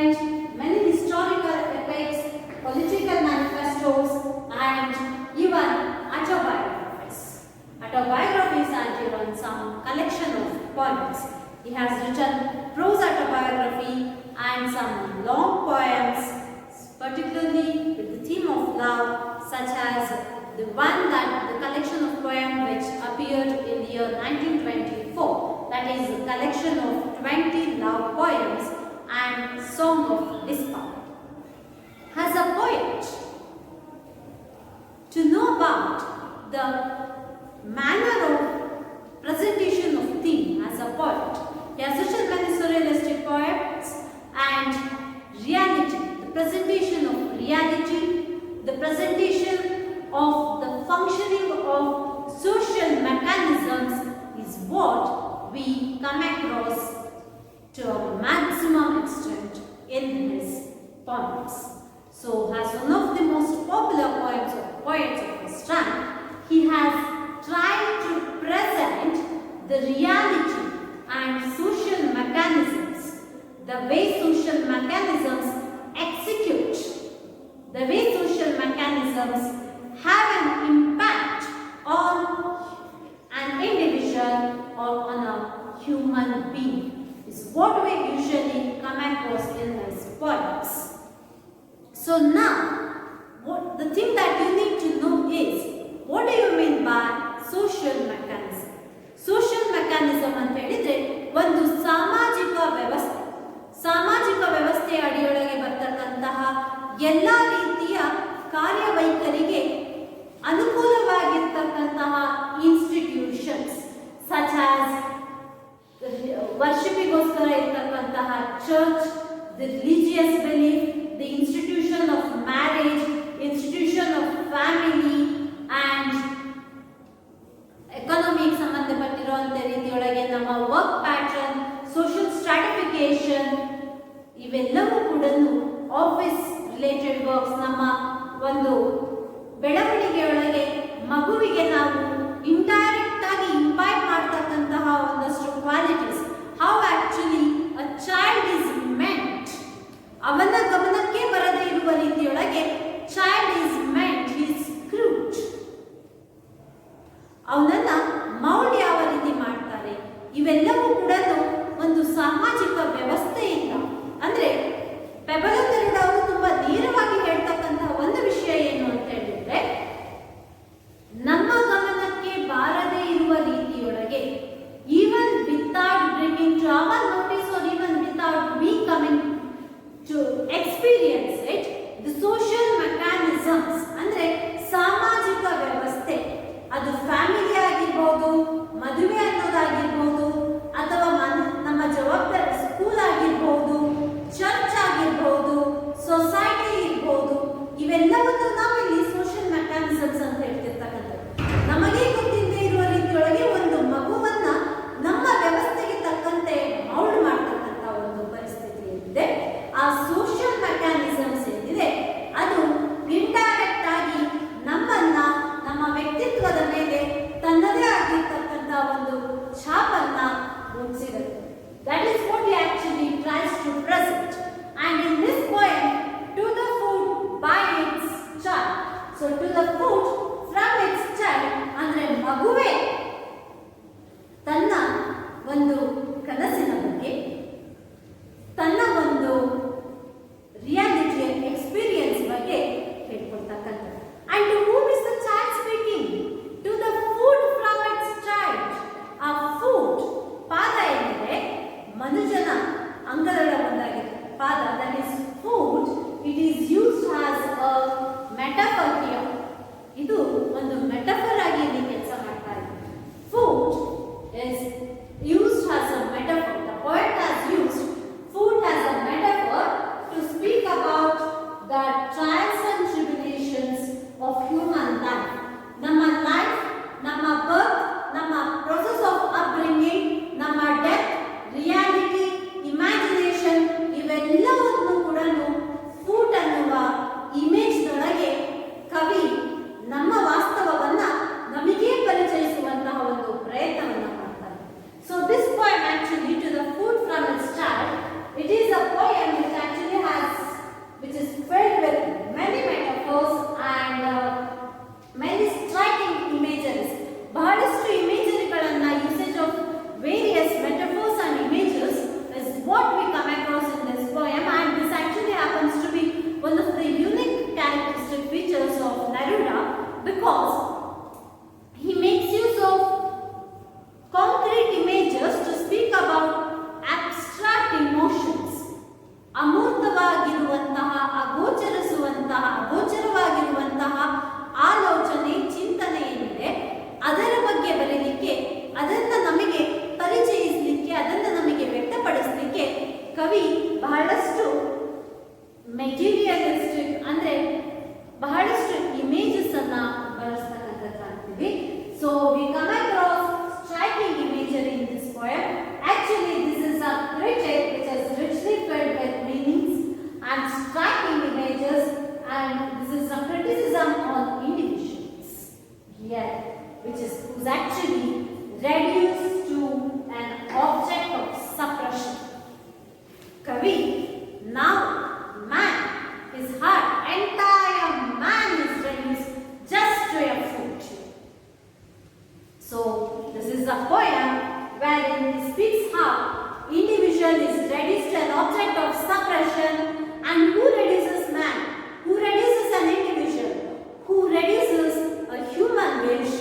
poems, many historical epics, political manifestos, and even autobiographies. Autobiographies and even some collection of poems. He has written prose autobiography and some long poems, particularly with the theme of love, such as the collection of poems which appeared in the year 1924. That is a collection of 20 love poems and Song of Whisper. As a poet, to know about the manner of presentation of theme as a poet, he has written many surrealistic poems and reality, the presentation of reality, the presentation of the functioning of social mechanisms is what we come across to a maximum extent in his poems. So, as one of the most popular poets of his time, he has tried to present the reality and social mechanisms, the way social mechanisms execute, the way social mechanisms have an impact on an individual or on a human being, is what we usually come across in his poems. So now, the thing that you need to know is, what do you mean by social mechanism? Social mechanism ಅಂತ ಹೇಳಿದ್ರೆ ಒಂದು ಸಾಮಾಜಿಕ ವ್ಯವಸ್ಥೆಯ ಅಡಿಯೊಳಗೆ ಬರ್ತಕ್ಕಂತಹ ಎಲ್ಲ ರೀತಿಯ ಕಾರ್ಯವೈಖರಿಗೆ ಅನುಕೂಲವಾಗಿರ್ತಕ್ಕಂತಹ ಇನ್ಸ್ಟಿಟ್ಯೂಷನ್ಸ್ ಸಚ್ ಆಸ್ ವರ್ಷಿಪಿಗೋಸ್ಕರ ಇರ್ತಕ್ಕಂತಹ church, the religious belief, the institution of marriage, institution of family and ಎಕಾನಮಿಗೆ ಸಂಬಂಧಪಟ್ಟಿರುವಂಥ ರೀತಿಯೊಳಗೆ ನಮ್ಮ ವರ್ಕ್ ಪ್ಯಾಟರ್ನ್, ಸೋಷಿಯಲ್ ಸ್ಟ್ರಾಟಿಫಿಕೇಶನ್, ಇವೆಲ್ಲವೂ ಕೂಡ ಆಫೀಸ್ ರಿಲೇಟೆಡ್ ವರ್ಕ್ಸ್, ನಮ್ಮ ಒಂದು ಬೆಳವಣಿಗೆಯೊಳಗೆ ಮಗುವಿಗೆ ನಾವು ಇಂಡೈರೆಕ್ಟ್ ಆಗಿ ಇಂಪೈಟ್ ಮಾಡ್ತಕ್ಕಂತಹ ಒಂದಷ್ಟು qualities, how actually a child is meant, ಅವನ ಗಮನಕ್ಕೆ ಬರದೇ ಇರುವ ರೀತಿಯೊಳಗೆ ಚೈಲ್ಡ್ ಇಸ್ ಮೆಂಟ್, ಈಸ್ ಕ್ರೂಟ್, ಅವನನ್ನ ಮೌಲ್ಡ್ ಯಾವ ರೀತಿ ಮಾಡ್ತಾರೆ, ಇವೆಲ್ಲವೂ ಕೂಡ ಒಂದು ಸಾಮಾಜಿಕ ವ್ಯವಸ್ಥೆಯಿಂದ, ಅಂದ್ರೆ ಪೆಬಲ ನೆರುಡ ಅವರು ತುಂಬಾ ನೇರವಾಗಿ ಹೇಳ್ತಕ್ಕಂತಹ ಒಂದು ವಿಷಯ ಏನು ಅಂತ ಹೇಳಿದ್ರೆ, ನಮ್ಮ ಗಮನಕ್ಕೆ ಬಾರದೇ ಇರುವ ರೀತಿಯೊಳಗೆ, even without bringing to our notice or even without we coming to experience it, the social mechanisms ಅಂದ್ರೆ ಸಾಮಾಜಿಕ ವ್ಯವಸ್ಥೆ, ಅದು ಫ್ಯಾಮಿಲಿ ಆಗಿರ್ಬೋದು, ಮದುವೆ ಅನ್ನೋದಾಗಿರ್ಬೋದು, ಅಥವಾ ನಮ್ಮ ಜವಾಬ್ದಾರಿ ಸ್ಕೂಲ್ ಆಗಿರ್ಬೋದು, ಚರ್ಚ್ ಆಗಿರ್ಬೋದು, ಸೊಸೈಟಿ ಇರ್ಬೋದು, ಇವೆಲ್ಲವನ್ನು ನಾವು ಇಲ್ಲಿ ಸೋಷಿಯಲ್ ಮೆಕ್ಯಾನಿಸಮ್ಸ್ ಅಂತ ಹೇಳ್ತಿರ್ತಕ್ಕಂಥದ್ದು. ನಮಗೆ ಗೊತ್ತಿಲ್ಲದೆ ಇರುವ ರೀತಿಯೊಳಗೆ ಒಂದು ಮಗುವನ್ನ ನಮ್ಮ ವ್ಯವಸ್ಥೆಗೆ ತಕ್ಕಂತೆ ಮೌಲ್ಡ್ ಮಾಡ್ತಕ್ಕಂಥ ಒಂದು ಪರಿಸ್ಥಿತಿ ಏನಿದೆ, ಆ ಸೋಷಿಯಲ್ ಮೆಕ್ಯಾನಿಸಮ್ಸ್ ಏನಿದೆ ಅದು ಇಂಡೈರೆಕ್ಟ್ ಆಗಿ ನಮ್ಮನ್ನ, ನಮ್ಮ ವ್ಯಕ್ತಿತ್ವದ ಮೇಲೆ ತನ್ನದೇ ಆಗಿರ್ತಕ್ಕಂಥ ಒಂದು ಛಾಪನ್ನ ಮೂಡಿಸಿರುತ್ತೆ. That is what he actually tries to present. And in this poem, to the food by its child. So to the food from its child ಅಂದ್ರೆ ಮಗುವೆ ತನ್ನ ಒಂದು ಕನಸಿನ ಬಗ್ಗೆ, ತನ್ನ ಒಂದು ರಿಯಾಲಿಟಿಯ ಎಕ್ಸ್ಪೀರಿಯನ್ಸ್ ಬಗ್ಗೆ ಹೇಳ್ಕೊಳ್ತಕ್ಕಂಥದ್ದು. And to whom is the child speaking? To the food from its child. ಆ food, ಪಾದ ಏನಿದೆ ಮನುಜನ ಅಂಗಗಳ ಒಂದಾಗಿದೆ ಪಾದ, that is food, it is used as a metaphor here. ಇದು ಒಂದು ಮೆಟಫರ್ ಆಗಿ ಇಲ್ಲಿ ಕೆಲಸ ಮಾಡ್ತಾ ಇದೆ. Food is used as a ಬಹಳಷ್ಟು ಇಮೇಜಸ್ ಅನ್ನ ಬಳಸ್ತಕ್ಕಂಥ ಕಾಣ್ತೀವಿ. So we come across striking imagery in this poem. Actually this is a critic which is richly filled with meanings and striking images, and this is a criticism on individuals here, which is who's actually reduced to an object of suppression. Kavi, now man, his heart, entire man is reduced just to a foot. So this is a poem wherein he speaks how individual is reduced to an object of suppression. And who reduces man? Who reduces an individual? Who reduces a human wish?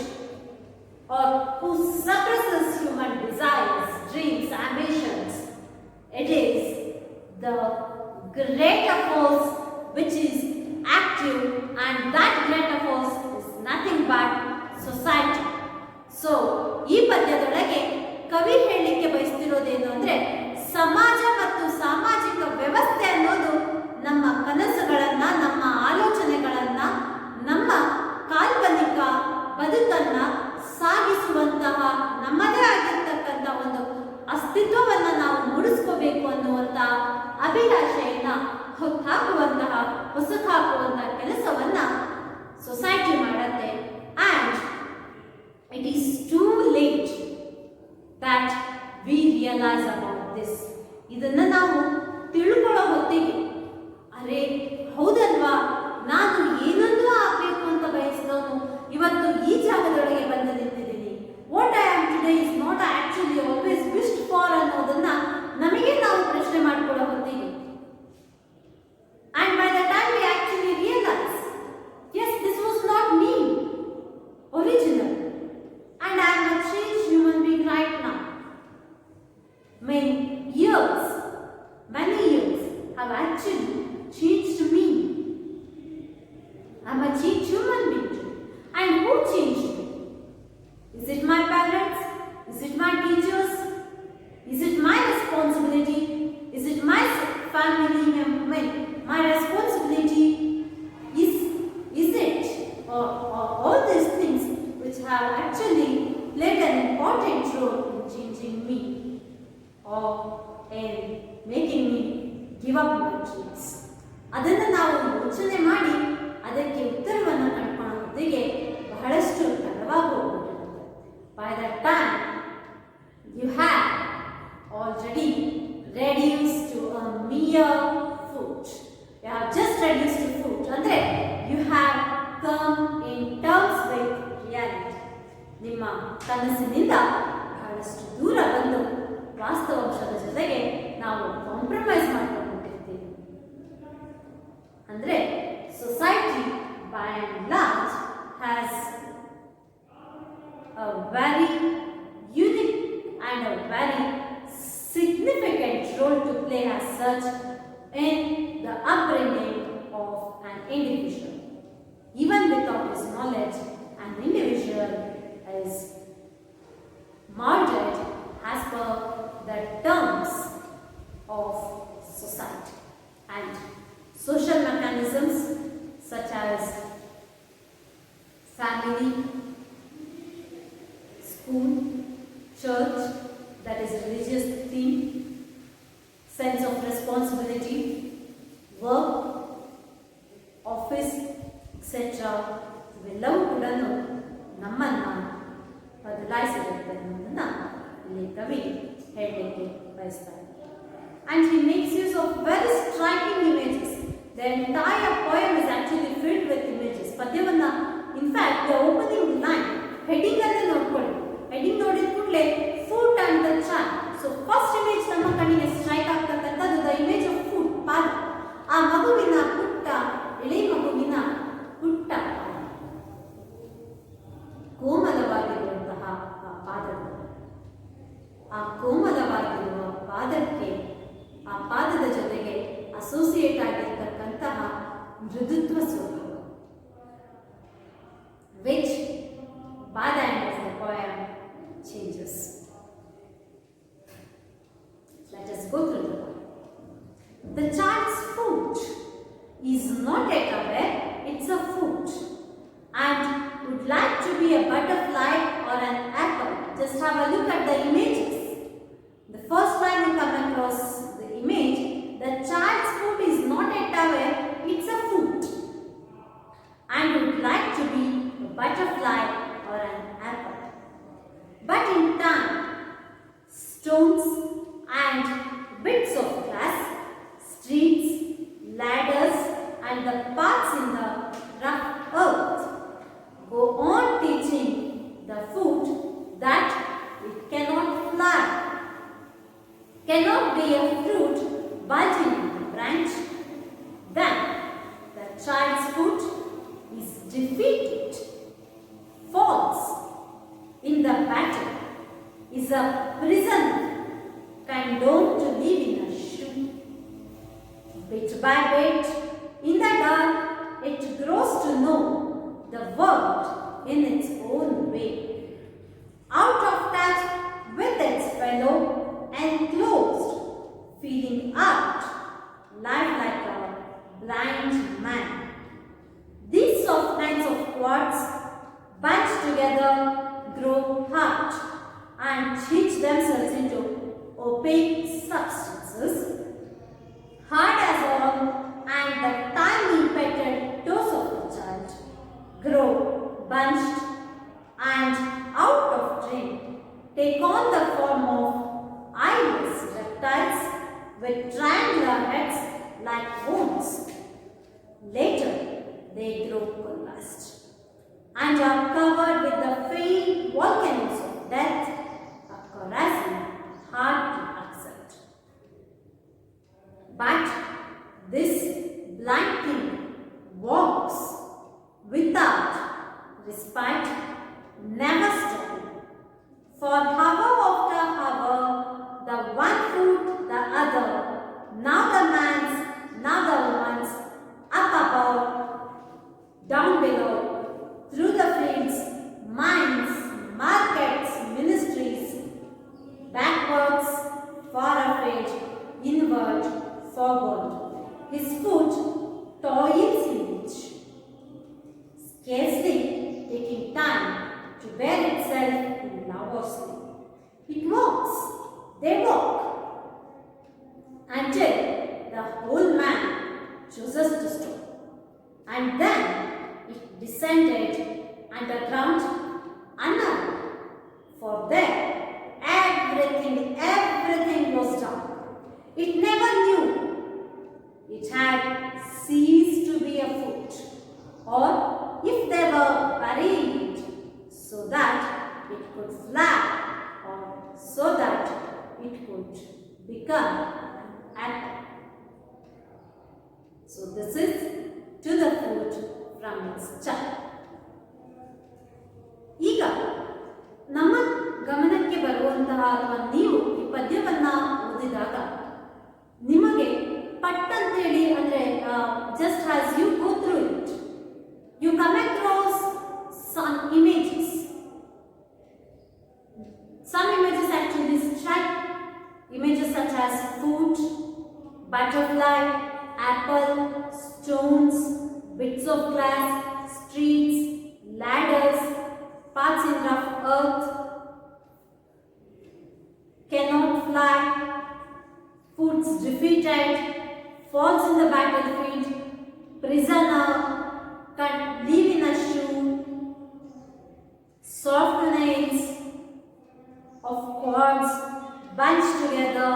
Or who suppresses human desires, dreams, ambitions? It is the greater force which is active, and that greater force is nothing but society. So ಈ ಪದ್ಯದೊಳಗೆ ಕವಿ ಹೇಳಲಿಕ್ಕೆ ಬಯಸ್ತಿರೋದೇನು ಅಂದ್ರೆ, ಸಮಾಜ ಮತ್ತು ಸಾಮಾಜಿಕ ವ್ಯವಸ್ಥೆ ಅನ್ನೋದು ನಮ್ಮ ಕನಸುಗಳನ್ನ, ನಮ್ಮ ಆಲೋಚನೆಗಳನ್ನ, ನಮ್ಮ ಕಾಲ್ಪನಿಕ ಬದುಕನ್ನ ಸಾಗಿಸುವಂತಹ ನಮ್ಮದೇ ಆಗಿರ್ತಕ್ಕಂಥ ಒಂದು ಅಸ್ತಿತ್ವವನ್ನ ನಾವು ಮೂಡಿಸ್ಕೋಬೇಕು ಅನ್ನುವಂತ ಅಭಿಲಾಷೆಯನ್ನ ಹೊತ್ತಾಕುವಂತಹ, ಹೊಸಕಾಕುವಂತಹ ಕೆಲಸವನ್ನ ಸೊಸೈಟಿ ಮಾಡತ್ತೆ. And it is too late that we realize about this. ಇದನ್ನ ನಾವು ತಿಳ್ಕೊಳ್ಳೋ ಹೊತ್ತಿಗೆ, ಅರೆ ಹೌದಲ್ವಾ, ನಾನು ಏನನ್ನೂ ಆಗಬೇಕು ಅಂತ ಬಯಸಿದವನು ಇವತ್ತು ಈ ಜಾಗದೊಳಗೆ ಬಂದು ನಿಂತಿದ್ದೀನಿ. What I am today is not actually always wished for ಅನ್ನೋದನ್ನ ನಮಗೆ ನಾವು ಪ್ರಶ್ನೆ ಮಾಡ್ಕೊಳ್ಳೋ ಹೊತ್ತಿಗೆ, and by the time we actually realize, yes, this was not me original, and I am a changed human being right now. Many years have actually changed me. I am a changed human being too. And who changed me? Is it my parents? Is it my teachers? Is it my responsibility? Is it my family member? My responsibility? Is it all these things which have actually played an important role in changing me or in making me give up my dreams? ಅದನ್ನು ನಾವು ಯೋಚನೆ ಮಾಡಿ ಅದಕ್ಕೆ ಉತ್ತರವನ್ನು ಕಂಡುಕೊಳ್ಳೋ ಹೊತ್ತಿಗೆ ಬಹಳಷ್ಟು ತಡವಾಗಿ ಹೋಗ್ಬಿಟ್ಟಿರುತ್ತೆ. By that time you have already reduced to a mere foot. You have just reduced to foot. ಅಂದ್ರೆ you have come in terms with reality. ನಿಮ್ಮ ಕನಸಿನಿಂದ ಬಹಳಷ್ಟು ದೂರ ಬಂದು ವಾಸ್ತವಾಂಶದ ಜೊತೆಗೆ ನಾವು ಕಾಂಪ್ರಮೈಸ್ ಮಾಡ್ಕೊಂಡಿರ್ತೀವಿ. ಅಂದ್ರೆ society by and large has a very unique and a very significant role to play as such in the upbringing of an individual. Even without his knowledge, an individual is molded as per the terms of society, and social mechanisms such as family, school, church, that is religious theme, sense of responsibility, work, office, etc. ಇವೆಲ್ಲವೂ ಕೂಡ ನಮ್ಮನ್ನ ಬದಲಾಯಿಸಿರುತ್ತೆ ಅನ್ನೋದನ್ನ ಇಲ್ಲಿ ಕವಿ ಹೇಳಲಿಕ್ಕೆ ಬಯಸ್ತಾರೆ. And he makes use of very striking images. The entire poem is actually filled with images. ಪದ್ಯವನ್ನ in fact the opening line heading ಅನ್ನು ನೋಡ್ಕೊಳ್ಳಿ. heading ನೋಡಿದ ಕೂಡಲೇ foot and the child. So first image ನಮ್ಮ ಕಣ್ಣಿಗೆ ಸ್ಟ್ರೈಕ್ ಆಗ್ತಕ್ಕಂಥದ್ದು the image of foot, ಪಾದ. ಆ ಮಗುವಿನ ಪುಟ್ಟ ಎಳೆ ಮಗುವಿನ ಪುಟ್ಟ ಕೋಮಲವಾಗಿರುವಂತಹ ಆ ಪಾದಗಳು, ಆ ಕೋಮಲವಾಗಿರುವ ಪಾದಕ್ಕೆ, ಆ ಪಾದದ ಜೊತೆಗೆ ಅಸೋಸಿಯೇಟ್ ಆಗಿರ್ತಕ್ಕಂತಹ ಮೃದುತ್ವ ಸ್ವಭಾವ, which by the end of the poem changes. Let us go through the poem. The child's foot is not yet aware it's a foot. and would like to be a butterfly or an apple. Just have a look at the images. The first time you come across the image, the child's foot is not a towel, it's a foot. And would like to be a butterfly or an apple. But in time, stones and bits of glass, streets, ladders and the paths in the rough earth go on teaching the foot that it cannot fly, cannot be a fruit bulging in the branch. Then the child's foot is defeated, falls in the battle, is a prisoner, condemned to live in a shoe. Bit by bit, in the dark, it grows to know the world in its own way. Out of touch with its fellow, enclosed, feeling out, life like a blind man. These soft lines of quartz bunch together, grow hard, and hitch themselves into opaque substances, hard as all, and the tiny petted toes of the child grow bunched and out of trim, take on the form of eyeless reptiles with triangular heads like bones. Later, they grow collapsed and are covered with the faint volcanoes of death, a corrosive hard to accept. But this blind thing walks without respite, never stopping. For hour after hour, the one foot, the other, now the man's, now the woman's, up above, down below, through the fields, mines, markets, ministries, backwards, far afield, inward, forward. His foot toils in each, scarcely taking time to bear itself laboriously. It walks, they walk, until the whole man chooses to stop. And then it descended underground unaware, for there everything was dark. It never knew it had ceased to be a foot, or if they were burying it so that it could fly, or so that it could become an apple. So this is to the foot from its child. ಈಗ ನಮ್ಮ ಗಮನಕ್ಕೆ ಬರುವಂತಹ ಅಥವಾ ನೀವು ಈ ಪದ್ಯವನ್ನ ಓದಿದಾಗ ನಿಮಗೆ ಪಟ್ಟಂತೇಳಿ ಅಂದ್ರೆ just as you go through it, you come across some images. Some images actually strike, images such as foot, butterfly, apple, stones, bits of glass, streets, ladders, paths in rough earth, cannot fly, foot's defeated, falls in the battlefield, prisoner, can't live in a shoe, soft nails of cords bunched together,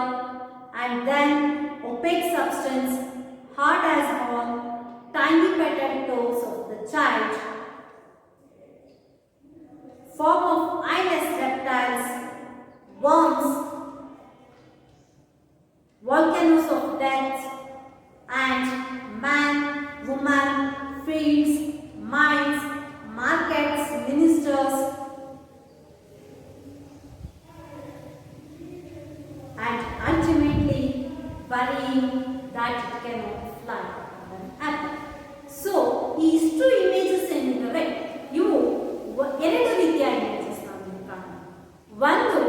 and then opaque substance, hard as horn, tiny petted toes of the child, form of eyeless reptiles, worms, volcanoes of death, and man, woman, fields, mines, markets, ministers, and ultimately burying that it cannot fly an apple. So, these two images ಏನಿದ್ದಾವೆ ಇವು ಎರಡು ರೀತಿಯ images ನಾವು ಕಾಣೋಣ. ಒಂದು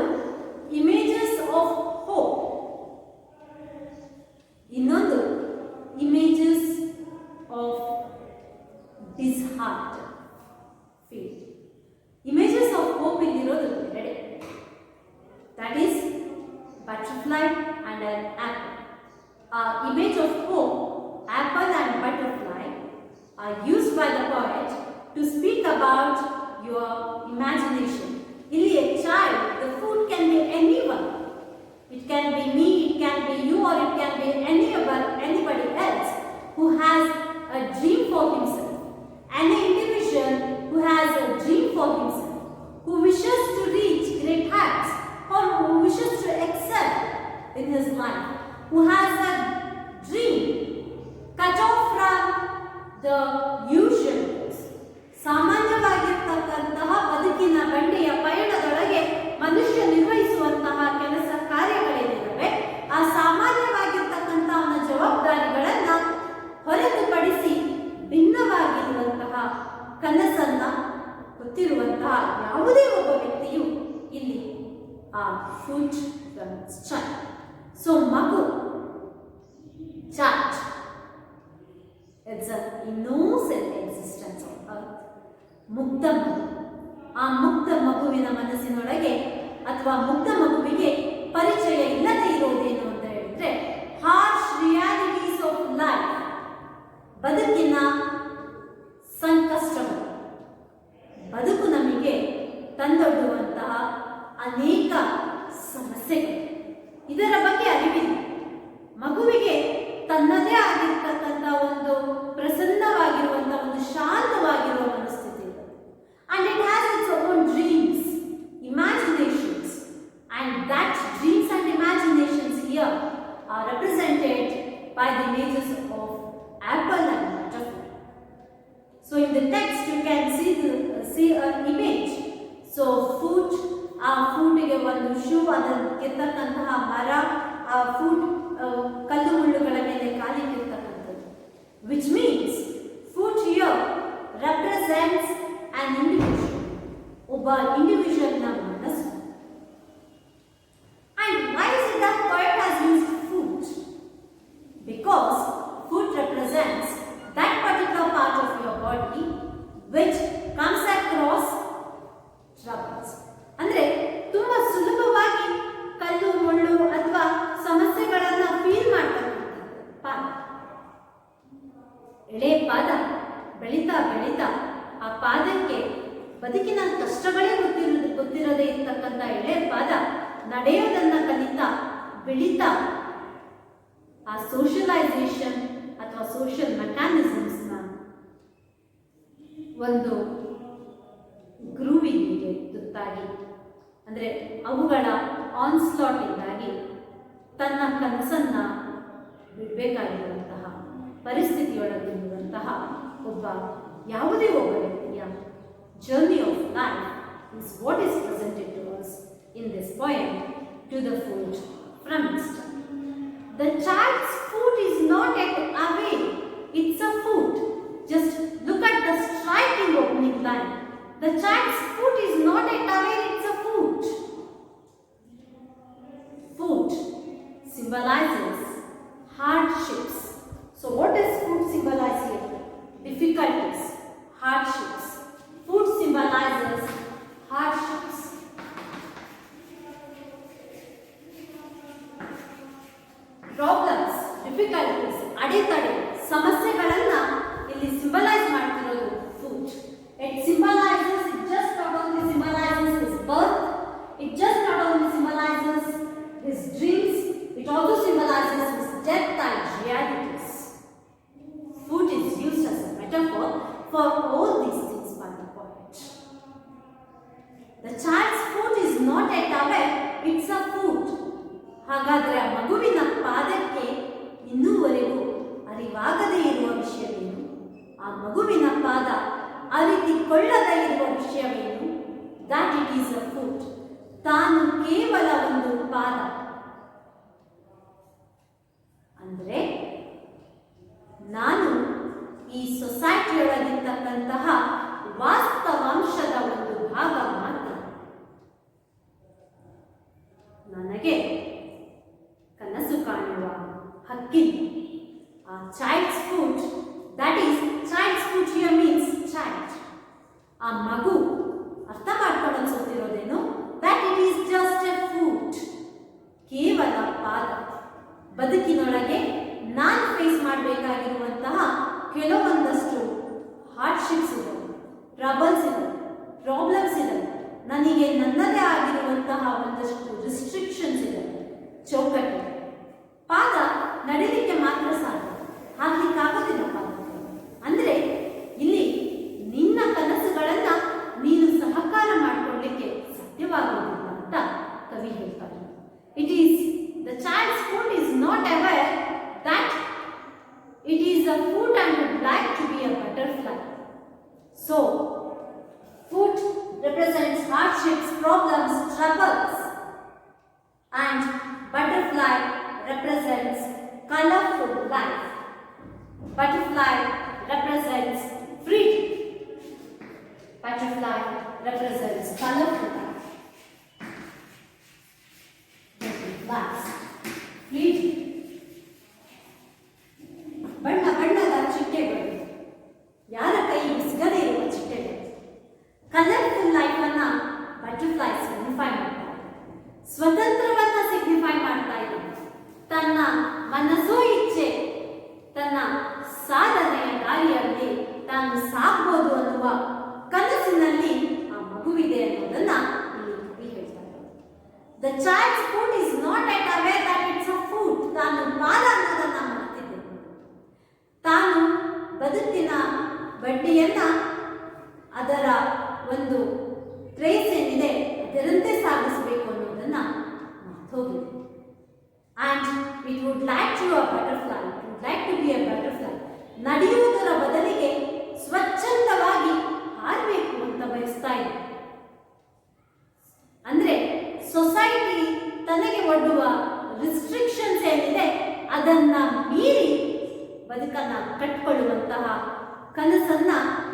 images of hope, ಇನ್ನೊಂದು images of disheart. butterfly and an apple. Image of hope, apple and butterfly are used by the poet to speak about your imagination. Ili a child, the food can be anyone. It can be me, it can be you, or it can be anybody else who has a dream for himself. Any individual who has a dream for himself, who wishes to reach great heights, or who wishes to excel in his life, who has a dream cut off from the usual course. ಸಾಮಾನ್ಯವಾಗಿರ್ತಕ್ಕಂತಹ ಬದುಕಿನ ಬಂಡಿಯ ಪಯಣದೊಳಗೆ ಮನುಷ್ಯ ನಿರ್ವಹಿಸುವಂತಹ ಕೆಲಸ ಕಾರ್ಯಗಳೇನಿವೆ, ಆ ಸಾಮಾನ್ಯವಾಗಿರ್ತಕ್ಕಂಥ ಅವನ ಜವಾಬ್ದಾರಿಗಳನ್ನ ಹೊರತುಪಡಿಸಿ ಭಿನ್ನವಾಗಿರುವಂತಹ ಕನಸನ್ನ ಗೊತ್ತಿರುವಂತಹ ಯಾವುದೇ ಒಬ್ಬ ವ್ಯಕ್ತಿಯು ಇಲ್ಲಿ ಆ ಫ್ರೂಟ್ ಚೈಲ್ಡ್. ಸೊ ಮಗು child, it's an innocent existence on earth. ಮುಗ್ಧ ಮಗು. ಆ ಮುಗ್ಧ ಮಗುವಿನ ಮನಸ್ಸಿನೊಳಗೆ ಅಥವಾ ಮುಗ್ಧ ಮಗುವಿಗೆ ಪರಿಚಯ ಇಲ್ಲದೆ ಇರೋದೇನು ಅಂತ ಹೇಳಿದ್ರೆ ಹಾರ್ಶ್ ರಿಯಾಲಿಟೀಸ್ ಆಫ್ ಲೈಫ್, ಬದುಕಿನ ಸಂಕಷ್ಟಗಳು, ಬದುಕು ನಮಗೆ ತಂದೊಡ್ಡುವಂತಹ ಅನೇಕ ಸಮಸ್ಯೆಗಳು, ಇದರ ಬಗ್ಗೆ ಅರಿವಿಲ್ಲ. ಮಗುವಿಗೆ ತನ್ನದೇ ಆಗಿರ್ತಕ್ಕಂಥ ಒಂದು ಪ್ರಸನ್ನವಾಗಿರುವಂತಹ ಒಂದು ಶಾಂತವಾಗಿರುವ ಮನಸ್ಥಿತಿ ಇದೆ. And it has its own dreams, imaginations, and that dreams and imaginations here are represented by the images of apple and butterfly. So in the text you can see an image. So foot, ಆ ಫೂಟಿಗೆ ಒಂದು shoe, ಅದಕ್ಕಿರ್ತಕ್ಕಂತಹ ಮರ, ಆ foot ಕಲ್ಲು ಮುಳ್ಳುಗಳ ಮೇಲೆ ಕಾಲಿಟ್ಟಿರ್ತಕ್ಕಂಥದ್ದು, which means foot here represents an individual, ಒಬ್ಬ ಇಂಡಿವಿಜುವಲ್ನ ಮನಸ್ಸು. And why is it that poet has used foot? Because foot represents that particular part of your body which comes across troubles. ಅಂದ್ರೆ ತುಂಬಾ ಸುಲಭವಾಗಿ ಕಲ್ಲು ಮುಳ್ಳು ಅಥವಾ ಸಮಸ್ಯೆಗಳನ್ನ ಫೀಲ್ ಮಾಡ್ತಕ್ಕಂಥದ್ದು ಪಾದ. ಎಳೆ ಪಾದ ಬೆಳೀತಾ ಬೆಳೀತಾ ಆ ಪಾದಕ್ಕೆ ಬದುಕಿನ ಕಷ್ಟಗಳೇ ಗೊತ್ತಿರದೇ ಇರ್ತಕ್ಕಂಥ ಎಳೆ ಪಾದ ನಡೆಯೋದನ್ನ ಕಲಿತಾ ಬೆಳೀತಾ ಆ ಸೋಷಲೈಸೇಷನ್ ಅಥವಾ ಸೋಷಿಯಲ್ ಮೆಕ್ಯಾನಿಸಮ್ಸ್ನ ಒಂದು ಗ್ರೂವಿಗೆ ತುತ್ತಾಗಿ, ಅಂದರೆ ಅವುಗಳ ಆನ್ಸ್ಲಾಟಿಂದಾಗಿ ತನ್ನ ಕನಸನ್ನ ಬಿಡಬೇಕಾಗಿರುವಂತಹ ಪರಿಸ್ಥಿತಿಯೊಳಗಿರುವಂತಹ ಒಬ್ಬ ಯಾವುದೇ ಒಬ್ಬ ವ್ಯಕ್ತಿಯ journey of life is what is presented to us in this poem, To the Foot from Easter. The child's foot is not yet away, it's a foot. Just look at the striking opening line. The child's foot is not yet away, it's a foot. Foot symbolizes hardships. So what does foot symbolize here? Difficulties, hardships. Foot symbolizes hardships. Problems, difficulties, ಅಡೆತಡೆ, ಸಮಸ್ಯೆಗಳನ್ನ ಇಲ್ಲಿ symbolise ಮಾಡ್ತಿರೋದು foot. It symbolizes, it just not only symbolizes his birth, it just not only symbolizes his dreams, it also symbolizes his death and realities. Foot is used as a metaphor for all these things by the poet. The child's foot is not yet aware, it's a foot. ಹಾಗಾದರೆ ಆ ಮಗುವಿನ ಪಾದಕ್ಕೆ ಇನ್ನೂವರೆಗೂ ಅರಿವಾಗದೇ ಇರುವ ವಿಷಯವೇನು? ಆ ಮಗುವಿನ ಪಾದ ಅರಿತುಕೊಳ್ಳದೇ ಇರುವ ವಿಷಯವೇನು? that it is a foot. ತಾನು ಕೇವಲ ಒಂದು ಪಾದ. ಅಂದರೆ ನಾನು ಈ ಸೊಸೈಟಿಯೊಳಗಿರ್ತಕ್ಕಂತಹ ವಾಸ್ತವಾಂಶದ ಒಂದು ಭಾಗ ಮಾತ್ರ. ನನಗೆ ಕನಸು ಕಾಣುವ ಹಕ್ಕಿಲ್ಲ. ಆ child's foot, that is child's foot here means child. ಆ ಮಗು ಅರ್ಥ ಮಾಡ್ಕೊಂಡು ಅನ್ಸುತ್ತಿರೋದೇನು? That it is just a foot, ಕೇವಲ ಚೌಕಟ್ಟು. ಪಾದ ನಡಿಲಿಕ್ಕೆ ಮಾತ್ರ ಸಾಧ್ಯ, ಹಾಕ್ಲಿಕ್ಕಾಗೋದಿಲ್ಲ ಪಾದಕ್ಕೆ. ಅಂದ್ರೆ ಇಲ್ಲಿ ನಿನ್ನ ಕನಸುಗಳನ್ನ ನೀನು ಸಹಕಾರ ಮಾಡಿಕೊಳ್ಳಲಿಕ್ಕೆ ಸಾಧ್ಯವಾಗುವುದಿಲ್ಲ ಅಂತ ಕವಿ ಹೇಳ್ತಾರೆ. It is the child's foot is not aware that it is a foot and would like to be a butterfly. So, foot represents hardships, problems, troubles, and butterfly represents colorful life. Butterfly represents freedom. Butterfly represents colorful life. Butterflies, freedom. ಬಣ್ಣ ಬಣ್ಣದ ಚಿಟ್ಟೆಗಳು, ಯಾರ ಕೈಗೂ ಸಿಗದೇ ಇರುವ ಚಿಟ್ಟೆಗಳು. Colourful life ಅನ್ನ butterfly signify ಮಾಡ್ತಾರೆ, ಸ್ವತಂತ್ರವನ್ನ ಸಿಗ್ನಿಫೈ ಮಾಡ್ತಾ ಇದೆ. ತನ್ನ ಮನಸ್ಸೋ ಇಚ್ಛೆ, ತನ್ನ ಸಾಧನೆಯ ದಾರಿಯಲ್ಲಿ ತಾನು ಸಾಗ್ಬೋದು ಅನ್ನುವ ಕನಸಿನಲ್ಲಿ ಆ ಮಗುವಿದೆ ಅನ್ನೋದನ್ನ ಇಲ್ಲಿ ಕವಿ ಹೇಳ್ತಾರೆ. The child's foot is not yet aware that it's a foot. ತಾನು ಪಾದ ಅನ್ನೋದನ್ನ ಮರೆತಿದ್ದೆ. ತಾನು ಬದುಕಿನ ಬಡ್ಡಿಯನ್ನ ಅದರ ಒಂದು ಟ್ರೇಸ್ ಏನಿದೆ ಅದರಂತೆ ಸಾಗಿಸಬೇಕು ಅನ್ನೋದನ್ನ ಮರ್ತೋಗಿದೆ. And it would like to a butterfly, it would like to be a butterfly. ನಡೆಯುವುದರ ಬದಲಿಗೆ ಸ್ವಚ್ಛಂದವಾಗಿ ಹಾರಬೇಕು ಅಂತ ಬಯಸ್ತಾ ಇದೆ. ಅಂದ್ರೆ ಸೊಸೈಟಿ ತನಗೆ ಒಡ್ಡುವ ರಿಸ್ಟ್ರಿಕ್ಷನ್ಸ್ ಏನಿದೆ ಅದನ್ನ ಮೀರಿ ಬದುಕನ್ನ ಕಟ್ಕೊಳ್ಳುವಂತಹ ಕನಸನ್ನ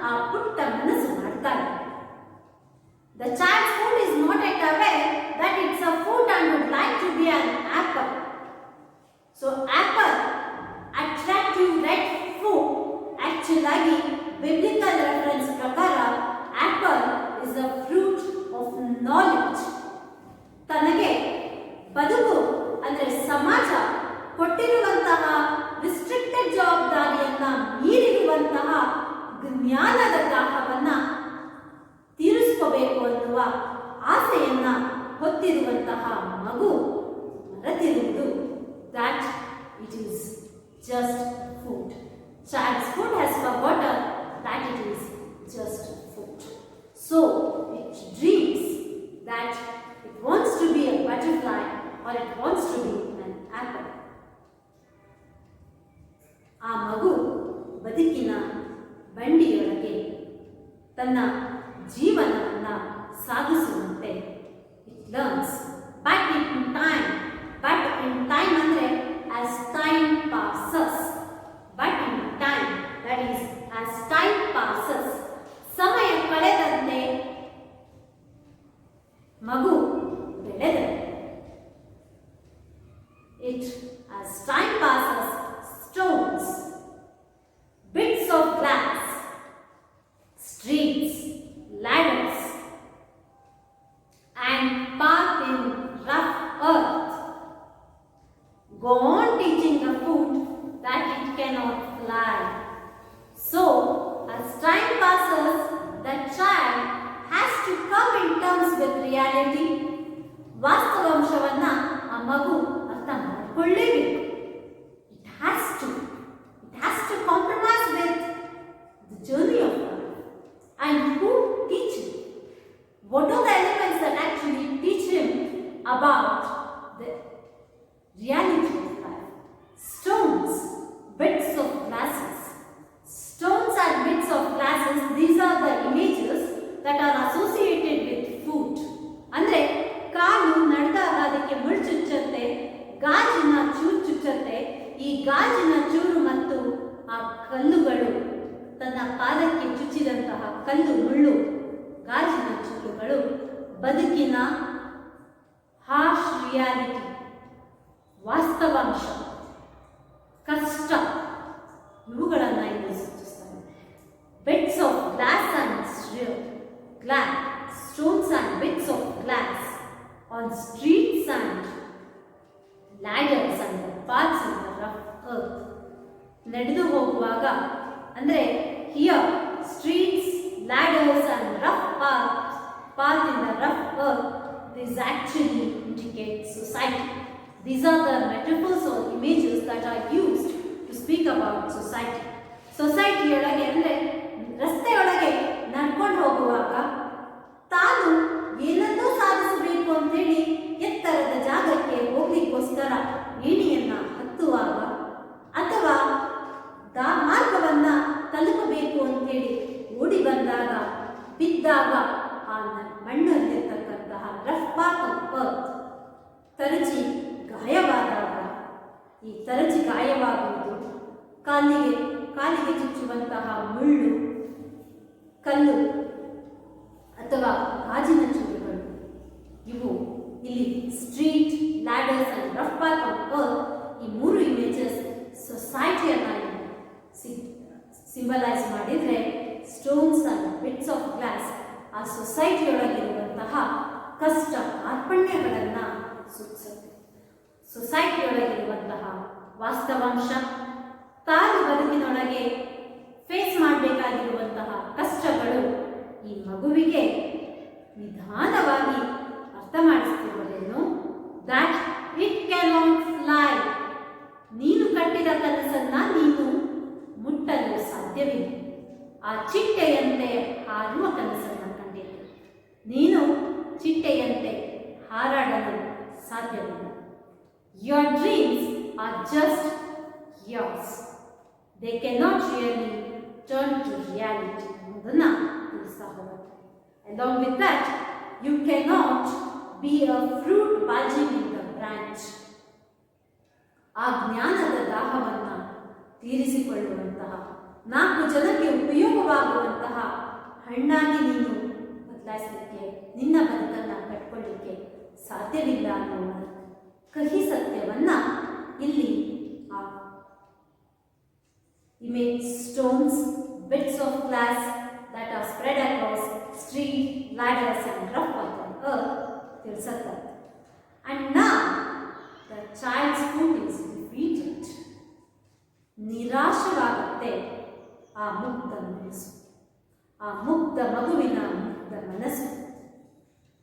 ಆ ಪುಟ್ಟ ಮನಸ್ಸು ಮಾಡ್ತಾರೆ. The child's foot is not yet aware that it's a foot and would like to be an apple. So apple, attractive red food, actually biblical reference ಪ್ರಕಾರ apple is a fruit of knowledge. ತನಗೆ ಬದುಕು ಅಂದ್ರೆ ಸಮಾಜ ಕೊಟ್ಟಿರುವಂತಹ restricted ಜವಾಬ್ದಾರಿಯನ್ನ ಮೀರಿರುವಂತಹ ಜ್ಞಾನದ ದಾಹವನ್ನ ತೀರಿಸ್ಕೋಬೇಕು ಅನ್ನುವ ಆಸೆಯನ್ನ ಹೊತ್ತಿರುವಂತಹ ಮಗು ಮರೆತಿರುವುದು that it is just food. Child's foot has forgotten that it is just food. So it dreams that it wants to be a butterfly or it wants to be an apple. ಆ ಮಗು ಬದುಕಿನ ಬಂಡಿಯೊಳಗೆ ತನ್ನ ಜೀವನವನ್ನ ಸಾಗಿಸುವಂತೆ it learns but in time ಅಂದ್ರೆ as time passes. But in time that is as time passes, ಸಮಯ ಕಳೆದಂತೆ ಮಗು ಬೆಳೆದರೆ it as time passes stones, bits of glass, streets, ladders, and path in rough earth go on teaching the foot that it cannot fly. So, as time passes, the child has to come in terms with reality. ವಾಸ್ತವಾಂಶವನ್ನ ಆ ಮಗು ಅರ್ಥ ಮಾಡಿಕೊಳ್ಳೇಬೇಕು. It has to compromise with the journey of life. And who teach him? What are the elements that actually teach him about the reality of life? Stones, bits of glasses. Stones and bits of glasses, these are the images that are associated with food. ಅಂದ್ರೆ ಕಾಲು ನಡೆದಾಗ ಅದಕ್ಕೆ ಮುಳ್ಳು ಚುಚ್ಚುತ್ತೆ, ಗಾಜಿನ ಚೂರು ಚುಚ್ಚುತ್ತೆ. ಈ ಗಾಜಿನ ಚೂರು ಮತ್ತು ಆ ಕಲ್ಲುಗಳು, ತನ್ನ ಪಾದಕ್ಕೆ ಚುಚ್ಚಿದಂತಹ ಕಲ್ಲು ಮುಳ್ಳು ಗಾಜಿನ ಚೂರುಗಳು ಬದುಕಿನ ಹಾರ್ಶ್ ರಿಯಾಲಿಟಿ, ವಾಸ್ತವಾಂಶ, ಕಷ್ಟ, ಇವುಗಳನ್ನು ಇಲ್ಲಿ ಸೂಚಿಸ್ತಾರೆ. Bits of glass and stones and bits of glass on streets and ladders and the paths in the rough earth. ನಡೆದು ಹೋಗುವಾಗ ಅಂದ್ರೆ here streets, ladders and rough path in the rough earth, this actually indicates society. These are the metaphors or images that are used to speak about society. ಸೊಸೈಟಿಯೊಳಗೆ ಅಂದರೆ ರಸ್ತೆಯೊಳಗೆ ನಡ್ಕೊಂಡು ಹೋಗುವಾಗ ತಾನು ಏನನ್ನೂ ಸಾಧಿಸಬೇಕು ಅಂತೇಳಿ ಎತ್ತರದ ಜಾಗಕ್ಕೆ ಹೋಗ್ಲಿಕ್ಕೋಸ್ಕರ ಏಣಿಯನ್ನ ಹತ್ತುವಾಗ ಅಥವಾ ಮಾರ್ಗವನ್ನ ತಲುಪಬೇಕು ಅಂತೇಳಿ ಓಡಿ ಬಂದಾಗ ಬಿದ್ದಾಗ ಆ ಮಣ್ಣಲ್ಲಿರ್ತಕ್ಕಂತಹ ರಫ್ ಪಾತ್ ಆಫ್ ಅರ್ತ್ ತರಚಿ ಗಾಯವಾದಾಗ, ಈ ತರಚಿ ಗಾಯವಾಗುವುದು ಕಾಲಿಗೆ ಚುಚ್ಚುವಂತಹ ಮುಳ್ಳು, ಕಲ್ಲು ಅಥವಾ ಗಾಜಿನ ಚೂರುಗಳು, ಇವು ಇಲ್ಲಿ street, ladders and rough path of earth, ಈ ಮೂರು ಇಮೇಜಸ್ ಸೊಸೈಟಿಯನ್ನ ಸಿಂಬಲೈಸ್ ಮಾಡಿದರೆ, stones and bits of glass ಆ ಸೊಸೈಟಿಯೊಳಗಿರುವಂತಹ ಕಷ್ಟ ಕಾರ್ಪಣ್ಯಗಳನ್ನು ಸೂಚಿಸುತ್ತೆ. ಸೊಸೈಟಿಯೊಳಗಿರುವಂತಹ ವಾಸ್ತವಾಂಶ, ತಾನು ಬದುಕಿನೊಳಗೆ ಫೇಸ್ ಮಾಡಬೇಕಾಗಿರುವಂತಹ ಕಷ್ಟಗಳು ಈ ಮಗುವಿಗೆ ನಿಧಾನವಾಗಿ ಅರ್ಥ ಮಾಡಿಸ್ತಿರುವುದೇನು? ದ್ಯಾಟ್ ಇಟ್ ಕ್ಯಾನಾಟ್ ಫ್ಲೈ, ನೀನು ಕಟ್ಟಿದ ಕನಸನ್ನ ನೀನು ಮುಟ್ಟಲು ಸಾಧ್ಯವಿಲ್ಲ. ಆ ಚಿಟ್ಟೆಯಂತೆ ಹಾರುವ ಕನಸನ್ನು ಕಂಡಿದೆ, ನೀನು ಚಿಟ್ಟೆಯಂತೆ ಹಾರಾಡಲು ಸಾಧ್ಯವಿಲ್ಲ. Your dreams are just yours. They cannot really turn to reality. ಅನ್ನೋದನ್ನ ತಿಳಿಸ್ತಾ ಹೋಗುತ್ತೆ. Along with that, you cannot be a fruit bulging in the branch. ಆ ಜ್ಞಾನದ ದಾಹವನ್ನ ತೀರಿಸಿಕೊಳ್ಳುವಂತಹ, 4 ಜನಕ್ಕೆ ಉಪಯೋಗವಾಗುವಂತಹ ಹಣ್ಣಾಗಿ ನೀನು ಬದಲಾಯಿಸಲಿಕ್ಕೆ, ನಿನ್ನ ಬದುಕನ್ನು ಕಟ್ಕೊಳ್ಳಿಕ್ಕೆ ಸಾಧ್ಯವಿಲ್ಲ ಅನ್ನುವ ಕಹಿ ಸತ್ಯವನ್ನ ಇಲ್ಲಿ ಆ image stones, bits of glass that are spread across street, ladders and rough path on earth ತಿಳಿಸುತ್ತೆ. And now the child's foot is defeated. ನಿರಾಶವಾಗುತ್ತೆ ಆ ಮುಗ್ಧ ಮನಸ್ಸು, ಆ ಮುಗ್ಧ ಮಗುವಿನ ಮುಗ್ಧ ಮನಸ್ಸು.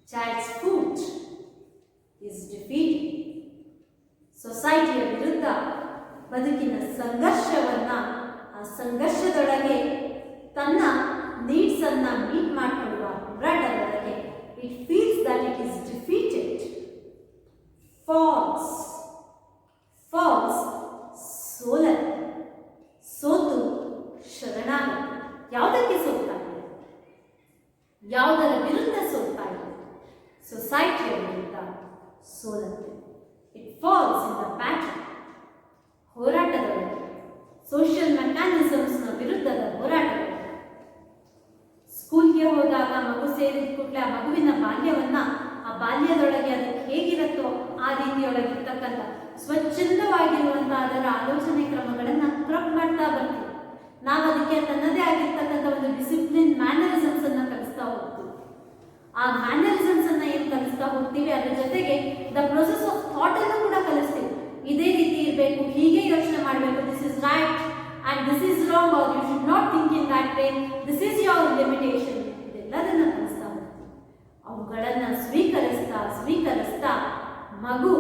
Child's foot is defeated. ಸೊಸೈಟಿಯ ವಿರುದ್ಧ ಬದುಕಿನ ಸಂಘರ್ಷವನ್ನ, ಆ ಸಂಘರ್ಷದೊಳಗೆ ತನ್ನ ನೀಡ್ಸ್ ಅನ್ನ ಮೀಟ್ ಮಾಡಿಕೊಳ್ಳುವ ಹೋರಾಟದೊಳಗೆ it feels that it is defeated, falls ಸೋತು ಶರಣಾಗತಿ. ಯಾವುದಕ್ಕೆ ಸೋಲ್ತಾ ಇದೆ? ಯಾವುದರ ವಿರುದ್ಧ ಸೋಲ್ತಾ ಇದೆ? ಸೊಸೈಟಿಯ ವಿರುದ್ಧ ಸೋಲತ್ತೆ. It falls in the battle, ಹೋರಾಟದೊಳಗೆ, ಸೋಷಿಯಲ್ ಮೆಕ್ಯಾನಿಸಮ್ಸ್ನ ವಿರುದ್ಧದ ಹೋರಾಟದೊಳಗೆ. ಸ್ಕೂಲ್ಗೆ ಹೋದಾಗ ಮಗು ಸೇರಿದ ಕೂಡಲೇ ಆ ಮಗುವಿನ ಬಾಲ್ಯವನ್ನ, ಆ ಬಾಲ್ಯದೊಳಗೆ ಅದಕ್ಕೆ ಹೇಗಿರುತ್ತೋ ಆ ರೀತಿಯೊಳಗಿರ್ತಕ್ಕಂಥ ಸ್ವಚ್ಛಂದವಾಗಿರುವಂತಹ ಅದರ ಆಲೋಚನೆ ಕ್ರಮಗಳನ್ನು ಕ್ರಪ್ ಮಾಡ್ತಾ ಬರ್ತೀವಿ. ನಾವು ಅದಕ್ಕೆ ತನ್ನದೇ ಆಗಿರ್ತಕ್ಕಂಥ ಒಂದು ಡಿಸಿಪ್ಲಿನ್ ಮ್ಯಾನರಿಸಮ್ಸ್ ಅನ್ನ ಕಲಿಸ್ತಾ ಹೋಗ್ತೀವಿ. ಆ ಮ್ಯಾನರಿಸಮ್ಸ್ ಅನ್ನ ಏನು ಕಲಿಸ್ತಾ ಹೋಗ್ತೀವಿ, ಅದ್ರ ಜೊತೆಗೆ ದ ಪ್ರೊಸೆಸ್ ಆಫ್ ಥಾಟ್ ಅನ್ನು ಕೂಡ ಕಲಿಸ್ತೀವಿ. ಇದೇ ರೀತಿ ಇರಬೇಕು, ಹೀಗೆ ಯೋಚನೆ ಮಾಡಬೇಕು, this is right and this is wrong, or you should not think in that way, this is your limitation. ಇದೆಲ್ಲದನ್ನ ಕಲಿಸ್ತಾ ಹೋಗ್ತೀವಿ. ಅವುಗಳನ್ನು ಸ್ವೀಕರಿಸ್ತಾ ಮಗು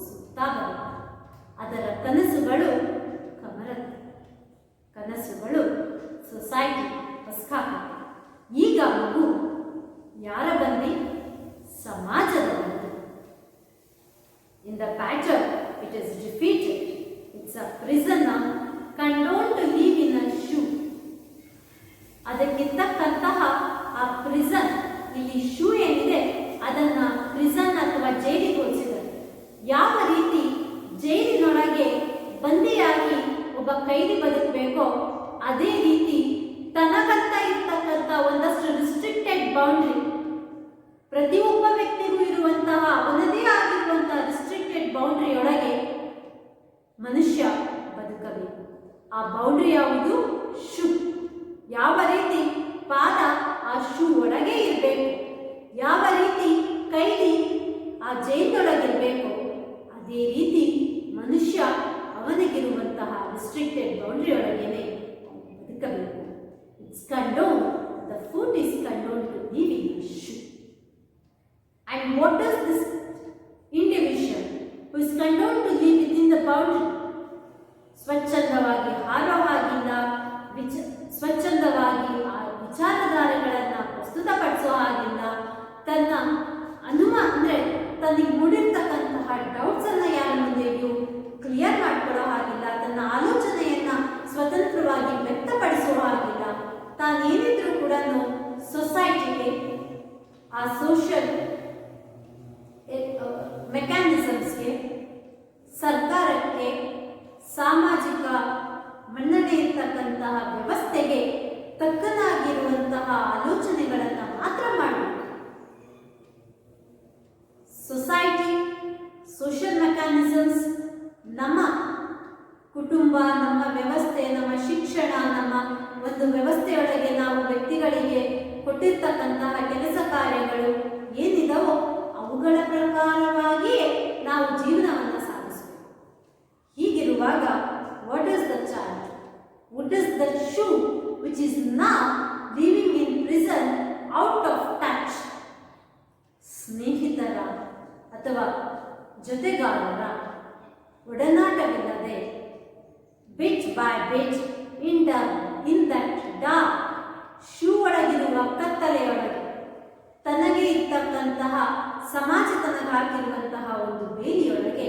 ಸುತ್ತಾ ಬರುತ್ತೆ. ಅದರ ಕನಸುಗಳು ಕಮರುತ್ತೆ, ಕನಸುಗಳು ಸೊಸೈಟಿ ಹೊಸ್ಕಾಕುತ್ತೆ. ಈಗ ಮಗು ಯಾರ ಬಂದಿ? ಸಮಾಜದ ಬಂದಿ. In the battle, it is defeated. It's a prisoner condoned to live in a shoe. ಅದಕ್ಕಿರ್ತಕ್ಕಂತಹ ಆ ಪ್ರಿಸನ್, ಇಲ್ಲಿ ಶೂ ಏನಿದೆ ಅದನ್ನ ಪ್ರಿಸನ್ ಅಥವಾ ಜೈಲಿಗೆ ಹೋಲಿಸಿದ್ದಾರೆ. ಯಾವ ರೀತಿ ಜೈಲಿನೊಳಗೆ ಬಂದಿಯಾಗಿ ಒಬ್ಬ ಕೈದಿ ಬದುಕಬೇಕೋ ಅದೇ ರೀತಿ ತನಗಂತ ಇರ್ತಕ್ಕಂಥ ಒಂದಷ್ಟು ರಿಸ್ಟ್ರಿಕ್ಟೆಡ್ ಬೌಂಡ್ರಿ, ಪ್ರತಿಯೊಬ್ಬ ವ್ಯಕ್ತಿಗೂ ಇರುವಂತಹ ಅವನದೇ ಆಗಿರುವಂತಹ ರಿಸ್ಟ್ರಿಕ್ಟೆಡ್ ಬೌಂಡ್ರಿಯೊಳಗೆ ಮನುಷ್ಯ ಬದುಕಬೇಕು. ಆ ಬೌಂಡ್ರಿ ಯಾವುದು? ಶೂ. ಯಾವ ರೀತಿ ಪಾದ ಆ ಶೂ ಒಳಗೆ ಇರಬೇಕು, ಯಾವ ರೀತಿ ಕೈಲಿ ಆ ಜೈಲೊಳಗಿರಬೇಕು, ಅದೇ ರೀತಿ ಮನುಷ್ಯ ಅವನಿಗಿರುವಂತಹ ರಿಸ್ಟ್ರಿಕ್ಟೆಡ್ ಬೌಂಡ್ರಿ ಒಳಗೇನೆ ಬದುಕಬೇಕು. It's condemned, the foot is condemned to live in a shoe. And what does this individual who is condoned to live within the boundary. ಸ್ವಚ್ಛಂದವಾಗಿ ಹಾರೋ ಹಾಗಿಲ್ಲ, ಸ್ವಚ್ಛಂದವಾಗಿ ಆ ವಿಚಾರಧಾರೆಗಳನ್ನು ಪ್ರಸ್ತುತಪಡಿಸೋ ಹಾಗಿಲ್ಲ, ತನ್ನ ಅಂದರೆ ತನಗೆ ಮೂಡಿರ್ತಕ್ಕಂತಹ ಡೌಟ್ಸ್ ಅನ್ನ ಯಾರ ಮುಂದೆಯೂ ಕ್ಲಿಯರ್ ಮಾಡ್ಕೊಳ್ಳೋ ಹಾಗಿಲ್ಲ, ತನ್ನ ಆಲೋಚನೆಯನ್ನ ಸ್ವತಂತ್ರವಾಗಿ ವ್ಯಕ್ತಪಡಿಸುವ ಹಾಗಿಲ್ಲ. ತಾನೇನಿದ್ರೂ ಕೂಡ ಸೊಸೈಟಿಗೆ, ಆ ಸೋಷಿಯಲ್ ಮೆಕ್ಯಾನಿಸಮ್ಸ್ಗೆ, ಸರ್ಕಾರಕ್ಕೆ, ಸಾಮಾಜಿಕ ಮನ್ನಣೆ ಇರ್ತಕ್ಕಂತಹ ವ್ಯವಸ್ಥೆಗೆ ತಕ್ಕನಾಗಿರುವಂತಹ ಆಲೋಚನೆಗಳನ್ನು ಮಾತ್ರ ಮಾಡಬೇಕು. ಸೊಸೈಟಿ, ಸೋಷಿಯಲ್ ಮೆಕ್ಯಾನಿಸಮ್ಸ್, ನಮ್ಮ ಕುಟುಂಬ, ನಮ್ಮ ವ್ಯವಸ್ಥೆ, ನಮ್ಮ ಶಿಕ್ಷಣ, ನಮ್ಮ ಒಂದು ವ್ಯವಸ್ಥೆಯೊಳಗೆ ನಾವು ವ್ಯಕ್ತಿಗಳಿಗೆ ಕೊಟ್ಟಿರ್ತಕ್ಕಂತಹ ಕೆಲಸ ಕಾರ್ಯಗಳು ಏನಿದಾವೋ ಅವುಗಳ ಪ್ರಕಾರವಾಗಿಯೇ ನಾವು ಜೀವನವನ್ನು ಸಾಗಿಸಬೇಕು. ಹೀಗಿರುವಾಗ what is the child? What is the shoe which is now living in prison out of touch? ಸ್ನೇಹಿತರ ಅಥವಾ ಜೊತೆಗಾರರ ಒಡನಾಟವಿಲ್ಲದೆ bit by bit in that dark shoe ಒಳಗಿರುವ ಕತ್ತಲೆಯೊಳಗೆ ತನಗೆ ಇರ್ತಕ್ಕಂತಹ ಸಮಾಜ ತನಗಾಗಿರುವಂತಹ ಒಂದು ಬೇಲಿಯೊಳಗೆ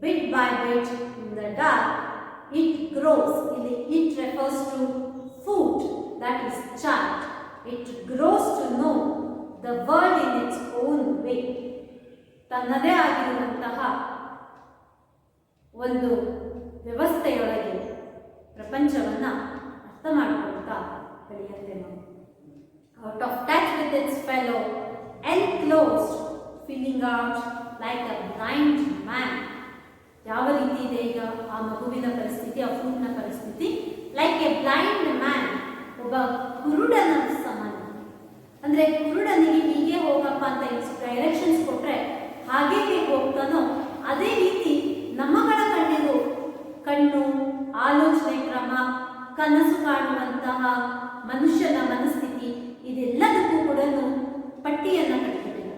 bit by bit in the dark it grows. ಇಲ್ಲಿ it refers to food, that is child. It grows to know the world in its own way. ತನ್ನದೇ ಆಗಿರುವಂತಹ ಒಂದು ವ್ಯವಸ್ಥೆಯೊಳಗೆ ಪ್ರಪಂಚವನ್ನು ಅರ್ಥ ಮಾಡಿಕೊಳ್ತಾ ಬೆಳೆಯುತ್ತೆ ನಾವು. Out of touch with its fellow, enclosed, feeling out like a blind man. ಯಾವ ರೀತಿ ಇದೆ ಈಗ ಆ ಮಗುವಿನ ಪರಿಸ್ಥಿತಿ, ಆ ಫ್ರೂಟ್ನ ಪರಿಸ್ಥಿತಿ? ಲೈಕ್ ಎ ಬ್ಲೈಂಡ್ ಮ್ಯಾನ್, ಒಬ್ಬ ಕುರುಡನ ಸಮಾನ. ಅಂದರೆ ಕುರುಡನಿಗೆ ಹೀಗೆ ಹೋಗಪ್ಪ ಅಂತ ಡೈರೆಕ್ಷನ್ಸ್ ಕೊಟ್ಟರೆ ಹಾಗೆ ಹೋಗ್ತಾನೋ ಅದೇ ರೀತಿ ನಮ್ಮಗಳ ಕಣ್ಣು, ಆಲೋಚನೆ ಕ್ರಮ, ಕನಸು ಕಾಣುವಂತಹ ಮನುಷ್ಯನ ಮನಸ್ಥಿತಿ, ಇದೆಲ್ಲದಕ್ಕೂ ಕೂಡ ಪಟ್ಟಿಯನ್ನು ಕಟ್ಟಿದ್ದಾರೆ.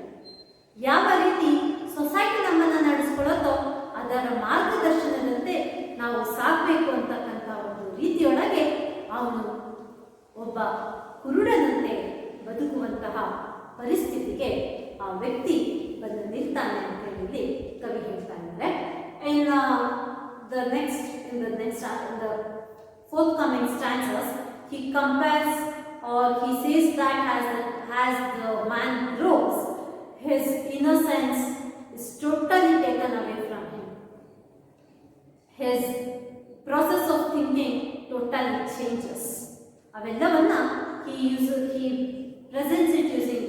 ಯಾವ ರೀತಿ ಸೊಸೈಟಿ ನಮ್ಮನ್ನು ನಡೆಸ್ಕೊಳ್ಳೋತೋ ಅದರ ಮಾರ್ಗದರ್ಶನದಂತೆ ನಾವು ಸಾಗಬೇಕು ಅಂತಕ್ಕಂಥ ಒಂದು ರೀತಿಯೊಳಗೆ ಅವನು ಒಬ್ಬ ಕುರುಡನಂತೆ ಬದುಕುವಂತಹ ಪರಿಸ್ಥಿತಿಗೆ ಆ ವ್ಯಕ್ತಿ ಬಂದು ನಿಲ್ತಾನೆ ಅಂತ ಹೇಳಿ ಕವಿ ಹೇಳ್ತಾ ಇದ್ದಾರೆ. In the forthcoming stanzas, he compares, or he says that as the man grows, his innocence is totally taken away from him. His process of thinking totally changes. ಅವೆಲ್ಲವನ್ನ he presents it using